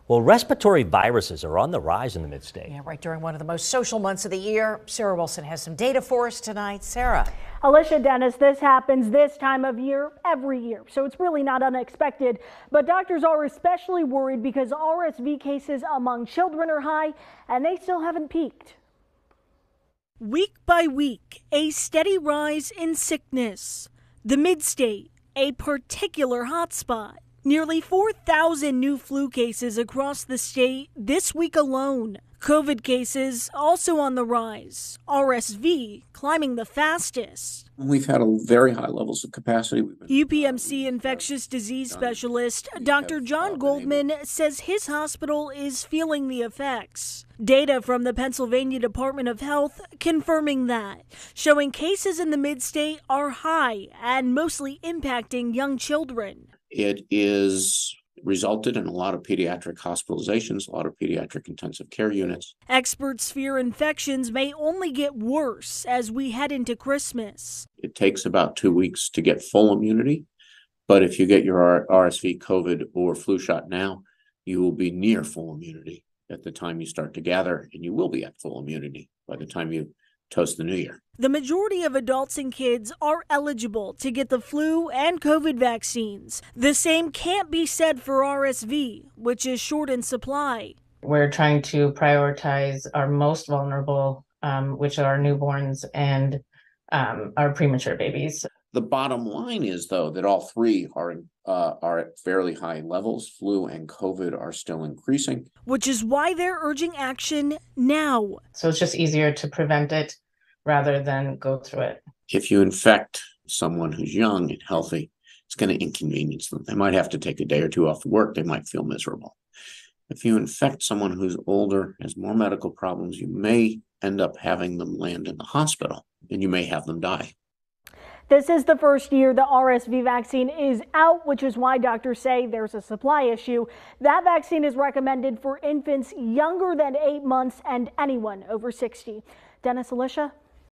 Well, respiratory viruses are on the rise in the Midstate. Yeah, right during one of the most social months of the year. Sarah Wilson has some data for us tonight. Sarah. Alicia, Dennis, this happens this time of year every year, so it's really not unexpected. But doctors are especially worried because RSV cases among children are high and they still haven't peaked. Week by week, a steady rise in sickness. The Midstate, a particular hotspot. Nearly 4,000 new flu cases across the state this week alone. COVID cases also on the rise. RSV climbing the fastest. We've had very high levels of capacity. UPMC infectious disease specialist Dr. John Goldman says his hospital is feeling the effects. Data from the Pennsylvania Department of Health confirming that, showing cases in the Midstate are high and mostly impacting young children. It is resulted in a lot of pediatric hospitalizations, a lot of pediatric intensive care units. Experts fear infections may only get worse as we head into Christmas. It takes about 2 weeks to get full immunity, but if you get your RSV, COVID, or flu shot now, you will be near full immunity at the time you start to gather, and you will be at full immunity by the time you toast the new year. The majority of adults and kids are eligible to get the flu and COVID vaccines. The same can't be said for RSV, which is short in supply. We're trying to prioritize our most vulnerable, which are newborns and our premature babies. The bottom line is, though, that all three are at fairly high levels. Flu and COVID are still increasing. Which is why they're urging action now. So it's just easier to prevent it rather than go through it. If you infect someone who's young and healthy, it's going to inconvenience them. They might have to take a day or two off work. They might feel miserable. If you infect someone who's older, has more medical problems, you may end up having them land in the hospital and you may have them die. This is the first year the RSV vaccine is out, which is why doctors say there's a supply issue. That vaccine is recommended for infants younger than 8 months and anyone over 60. Dennis, Alicia.